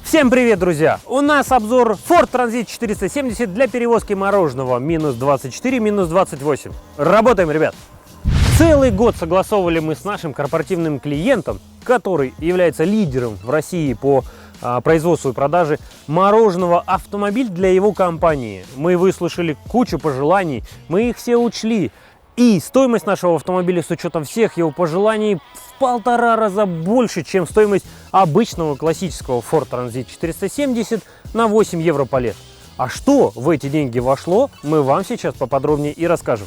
Всем привет, друзья! У нас обзор Ford Transit 470 для перевозки мороженого минус 24, минус 28. Работаем, ребят! Целый год согласовывали мы с нашим корпоративным клиентом, который является лидером в России по производству и продаже мороженого, автомобиль для его компании. Мы выслушали кучу пожеланий, мы их все учли. И стоимость нашего автомобиля с учетом всех его пожеланий в 1,5 раза больше, чем стоимость обычного классического Ford Transit 470 на 8 евро по лет. А что в эти деньги вошло, мы вам сейчас поподробнее и расскажем.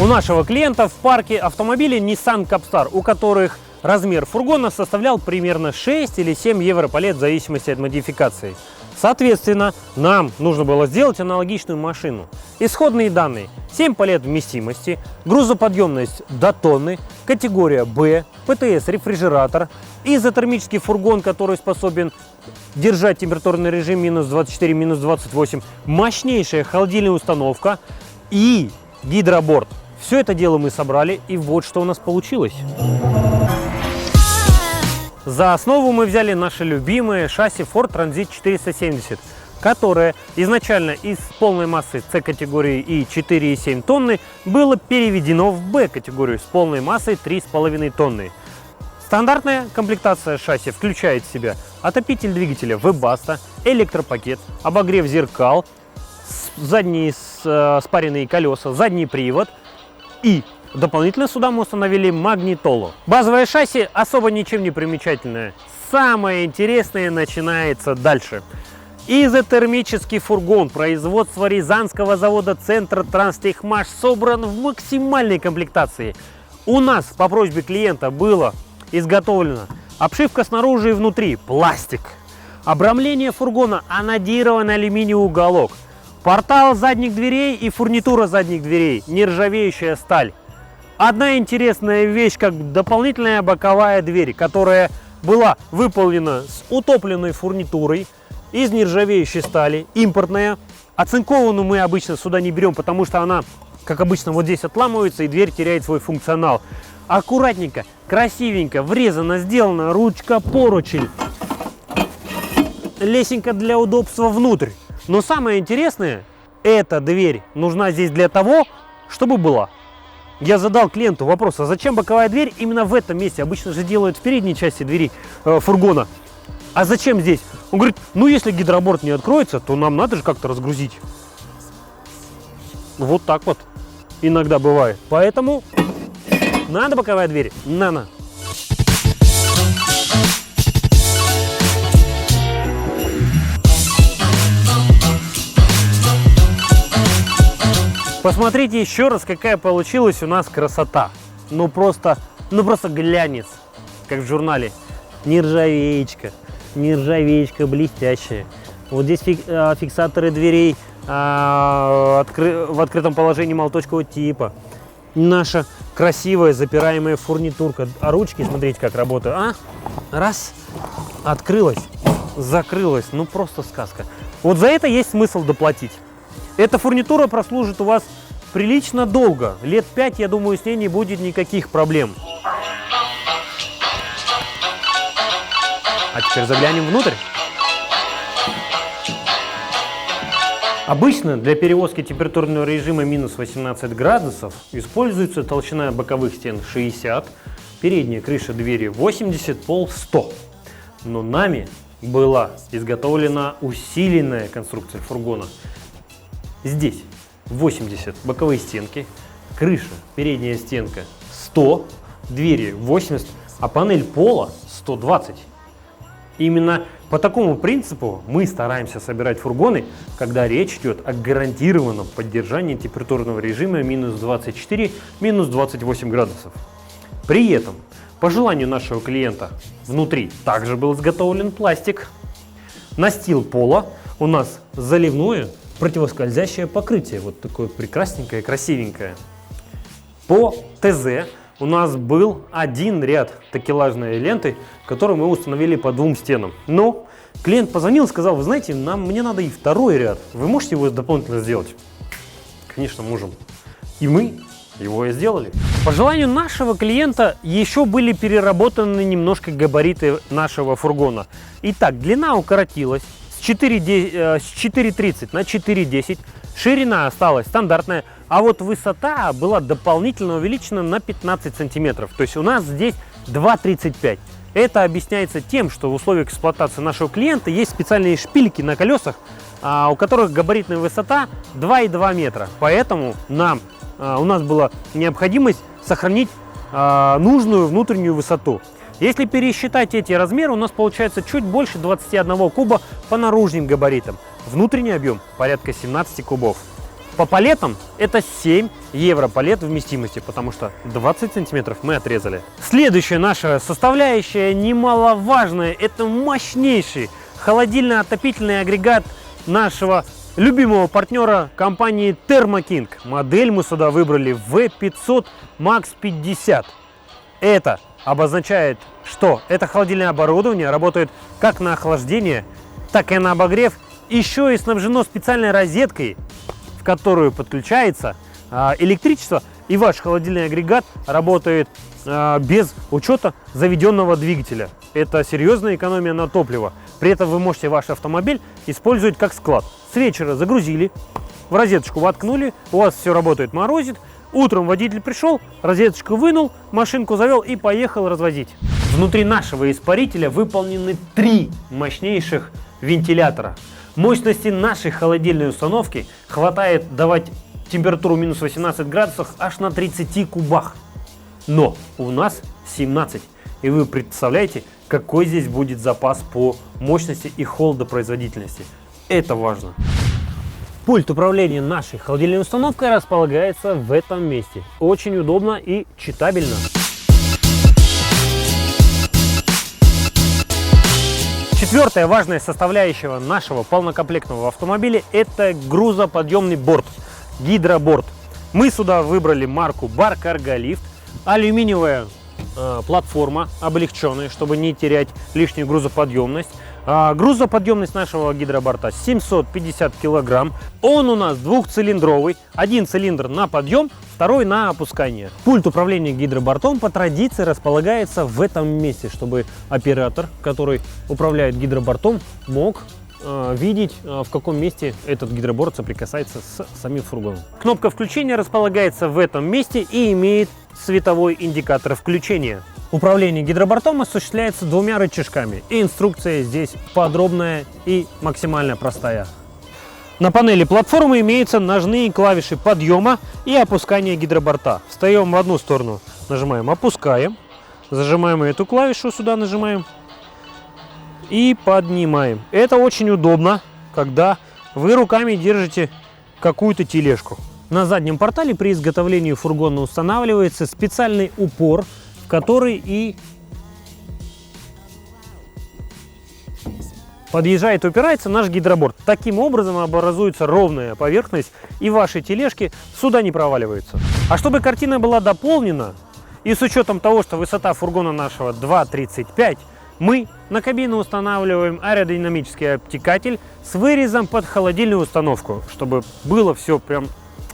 У нашего клиента в парке автомобилей Nissan Capstar, у которых размер фургона составлял примерно 6 или 7 евро по лет в зависимости от модификации. Соответственно, нам нужно было сделать аналогичную машину. Исходные данные: 7 палет вместимости, грузоподъемность до тонны, категория Б, ПТС, рефрижератор, изотермический фургон, который способен держать температурный режим минус 24, минус 28, мощнейшая холодильная установка и гидроборд. Все это дело мы собрали, и вот что у нас получилось. За основу мы взяли наше любимое шасси Ford Transit 470, которое изначально из полной массы C-категории и 4,7 тонны было переведено в B-категорию с полной массой 3,5 тонны. Стандартная комплектация шасси включает в себя отопитель двигателя Webasto, электропакет, обогрев зеркал, задние спаренные колеса, задний привод и дополнительно сюда мы установили магнитолу. Базовое шасси особо ничем не примечательное. Самое интересное начинается дальше. Изотермический фургон производства рязанского завода Центр Транстехмаш собран в максимальной комплектации. У нас по просьбе клиента было изготовлена обшивка снаружи и внутри пластик. Обрамление фургона анодированный алюминиевый уголок. Портал задних дверей и фурнитура задних дверей нержавеющая сталь. Одна интересная вещь, как дополнительная боковая дверь, которая была выполнена с утопленной фурнитурой из нержавеющей стали, импортная. Оцинкованную мы обычно сюда не берем, потому что она, как обычно, вот здесь отламывается и дверь теряет свой функционал. Аккуратненько, красивенько, врезано, сделано, ручка, поручень, лесенка для удобства внутрь. Но самое интересное, эта дверь нужна здесь для того, чтобы была. Я задал клиенту вопрос: а зачем боковая дверь именно в этом месте? Обычно же делают в передней части двери фургона. А зачем здесь? Он говорит: ну если гидроборд не откроется, то нам надо же как-то разгрузить. Вот так вот иногда бывает. Поэтому надо боковая дверь. На. Посмотрите еще раз, какая получилась у нас красота. Ну просто глянец, как в журнале. Нержавеечка блестящая. Вот здесь фиксаторы дверей в открытом положении молоточкового типа. Наша красивая запираемая фурнитурка. А ручки, смотрите, как работают. Раз, открылась, закрылась. Ну просто сказка. Вот за это есть смысл доплатить. Эта фурнитура прослужит у вас прилично долго. Лет 5, я думаю, с ней не будет никаких проблем. А теперь заглянем внутрь. Обычно для перевозки температурного режима минус 18 градусов используется толщина боковых стен 60, передняя крыша двери 80, пол 100. Но нами была изготовлена усиленная конструкция фургона. Здесь 80 боковые стенки, крыша, передняя стенка 100, двери 80, а панель пола 120. Именно по такому принципу мы стараемся собирать фургоны, когда речь идет о гарантированном поддержании температурного режима минус 24, минус 28 градусов. При этом, по желанию нашего клиента, внутри также был изготовлен пластик. Настил пола у нас заливное противоскользящее покрытие, вот такое прекрасненькое, красивенькое. По ТЗ у нас был один ряд такелажной ленты, которую мы установили по двум стенам. Но клиент позвонил и сказал: вы знаете, мне надо и второй ряд, вы можете его дополнительно сделать? Конечно, можем. И мы его и сделали. По желанию нашего клиента еще были переработаны немножко габариты нашего фургона. Итак, длина укоротилась с 4,30 на 4,10, ширина осталась стандартная, а вот высота была дополнительно увеличена на 15 сантиметров. То есть у нас здесь 2,35. Это объясняется тем, что в условиях эксплуатации нашего клиента есть специальные шпильки на колесах, у которых габаритная высота 2,2 метра. Поэтому у нас была необходимость сохранить нужную внутреннюю высоту. Если пересчитать эти размеры, у нас получается чуть больше 21 куба по наружным габаритам. Внутренний объем порядка 17 кубов. По палетам это 7 евро палет вместимости, потому что 20 сантиметров мы отрезали. Следующая наша составляющая, немаловажная, это мощнейший холодильно-отопительный агрегат нашего любимого партнера компании Thermo King. Модель мы сюда выбрали V500 Max 50. Это обозначает, что это холодильное оборудование работает как на охлаждение, так и на обогрев. Еще и снабжено специальной розеткой, в которую подключается электричество, и ваш холодильный агрегат работает без учета заведенного двигателя. Это серьезная экономия на топливо. При этом вы можете ваш автомобиль использовать как склад. С вечера загрузили, в розеточку воткнули, у вас все работает, морозит. Утром водитель пришел, розеточку вынул, машинку завел и поехал развозить. Внутри нашего испарителя выполнены 3 мощнейших вентилятора. Мощности нашей холодильной установки хватает давать температуру минус 18 градусов аж на 30 кубах. Но у нас 17. И вы представляете, какой здесь будет запас по мощности и холодопроизводительности. Это важно. Пульт управления нашей холодильной установкой располагается в этом месте. Очень удобно и читабельно. Четвертая важная составляющая нашего полнокомплектного автомобиля – это грузоподъемный борт, гидроборт. Мы сюда выбрали марку Bar Cargo Lift, алюминиевая платформа, облегченная, чтобы не терять лишнюю грузоподъемность. Грузоподъемность нашего гидроборта 750 килограмм. Он у нас двухцилиндровый. Один цилиндр на подъем, второй на опускание. Пульт управления гидробортом по традиции располагается в этом месте, чтобы оператор, который управляет гидробортом, мог видеть, в каком месте этот гидроборт соприкасается с самим фургоном. Кнопка включения располагается в этом месте и имеет световой индикатор включения. Управление гидробортом осуществляется 2 рычажками. И инструкция здесь подробная и максимально простая. На панели платформы имеются ножные клавиши подъема и опускания гидроборта. Встаем в одну сторону, нажимаем опускаем, зажимаем эту клавишу, сюда нажимаем и поднимаем. Это очень удобно, когда вы руками держите какую-то тележку. На заднем портале при изготовлении фургона устанавливается специальный упор, в который и подъезжает и упирается наш гидроборт. Таким образом образуется ровная поверхность, и ваши тележки сюда не проваливаются. А чтобы картина была дополнена, и с учетом того, что высота фургона нашего 2,35, мы на кабину устанавливаем аэродинамический обтекатель с вырезом под холодильную установку, чтобы было все прям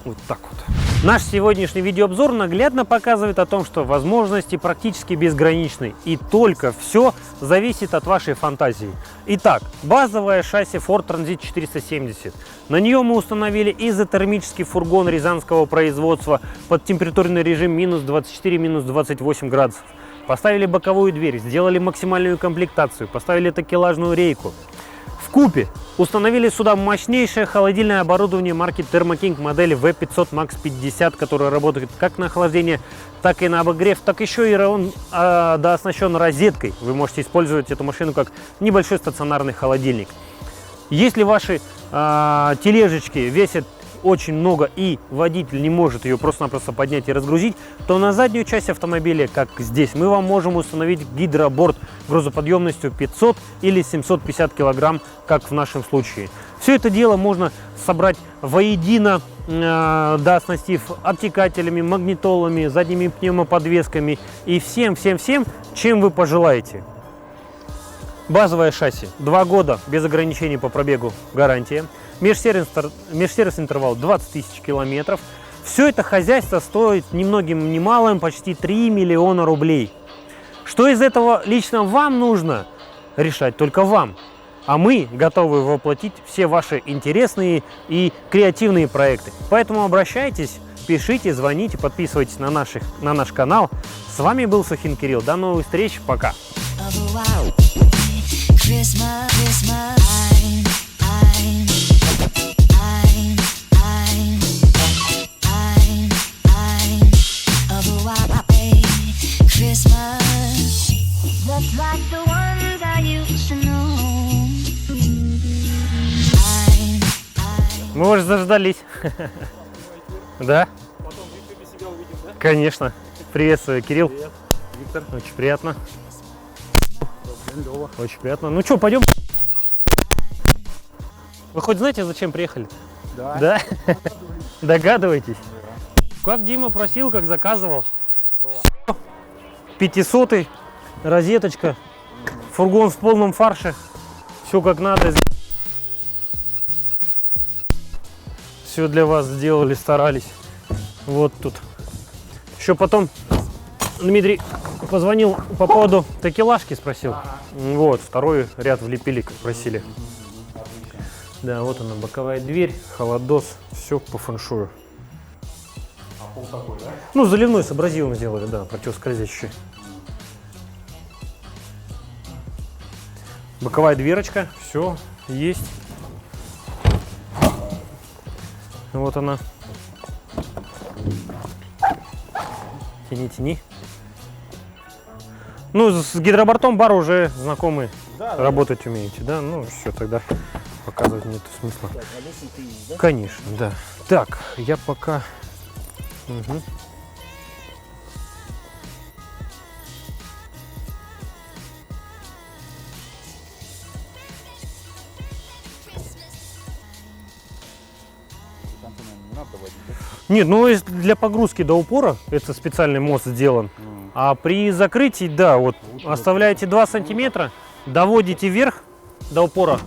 вот так вот. Наш сегодняшний видеообзор наглядно показывает о том, что возможности практически безграничны, и только все зависит от вашей фантазии. Итак, базовое шасси Ford Transit 470. На нее мы установили изотермический фургон рязанского производства под температурный режим минус 24, минус 28 градусов. Поставили боковую дверь, сделали максимальную комплектацию, поставили такелажную рейку. Вкупе установили сюда мощнейшее холодильное оборудование марки Thermo King модели V500 Max 50, которое работает как на охлаждение, так и на обогрев, так еще и он оснащен розеткой. Вы можете использовать эту машину как небольшой стационарный холодильник. Если ваши тележечки весят очень много и водитель не может ее просто-напросто поднять и разгрузить, то на заднюю часть автомобиля, как здесь, мы вам можем установить гидроборд грузоподъемностью 500 или 750 килограмм, как в нашем случае. Все это дело можно собрать воедино, оснастив обтекателями, магнитолами, задними пневмоподвесками и всем, чем вы пожелаете. Базовое шасси 2 года без ограничений по пробегу, гарантия. Межсервис интервал 20 тысяч километров. Все это хозяйство стоит ни многим ни малым почти 3 миллиона рублей. Что из этого лично вам нужно, решать только вам. А мы готовы воплотить все ваши интересные и креативные проекты. Поэтому обращайтесь, пишите, звоните, подписывайтесь на наш канал. С вами был Сухин Кирилл. До новых встреч. Пока. Just like the ones I used to know. Мы уже заждались. Да? Потом в YouTube себя увидим, да? Конечно. Приветствую, Кирилл. Привет, Виктор. Очень приятно. Лёва. Очень приятно. Ну что, пойдем? Вы хоть знаете, зачем приехали? Да. Да? Догадываетесь? Как Дима просил, как заказывал. 500-й, розеточка, фургон в полном фарше. Все как надо. Все для вас сделали, старались. Вот тут. Еще потом Дмитрий позвонил по поводу такелажки, спросил. Вот, второй ряд влепили, как просили. Да, вот она, боковая дверь, холодос, все по фэншую. А пол такой, да? Ну, заливной с абразивом сделали, да, противоскользящий. Боковая дверочка, все есть. Вот она. Тяни, тяни. Ну, с гидробортом бар уже знакомы, Да, работать умеете, да? Ну, все, тогда показывать нет смысла. Так, а лесом ты есть, да? Конечно, да. Так, я пока... Мгм. Там, наверное, не надо доводить, да? Нет, ну если для погрузки до упора это специальный мост сделан. А при закрытии, да, вот оставляете 2 сантиметра, доводите вверх до упора.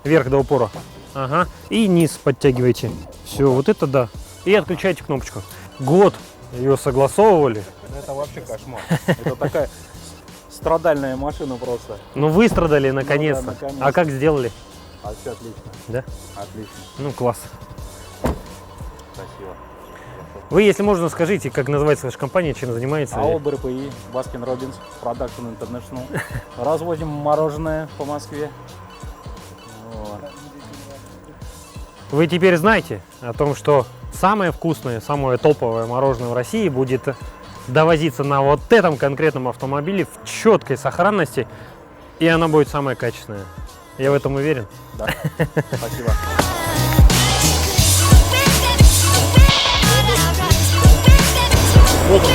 Вверх до упора. Ага. И низ подтягиваете. Все, вот это да. И отключаете кнопочку. Год ее согласовывали. Ну, это вообще кошмар. Это такая страдальная машина просто. Ну выстрадали наконец-то. наконец-то. А как сделали? А все отлично. Да? Отлично. Ну класс. Спасибо. Вы, если можно, скажите, как называется ваша компания, чем занимается? АО БРПИ, Баскин Робинс, Продакшн Интернешнл. Разводим мороженое по Москве. Вот. Вы теперь знаете о том, что самое вкусное, самое топовое мороженое в России будет довозиться на вот этом конкретном автомобиле в четкой сохранности, и оно будет самое качественное. Я в этом уверен. Да. Спасибо. Вот он,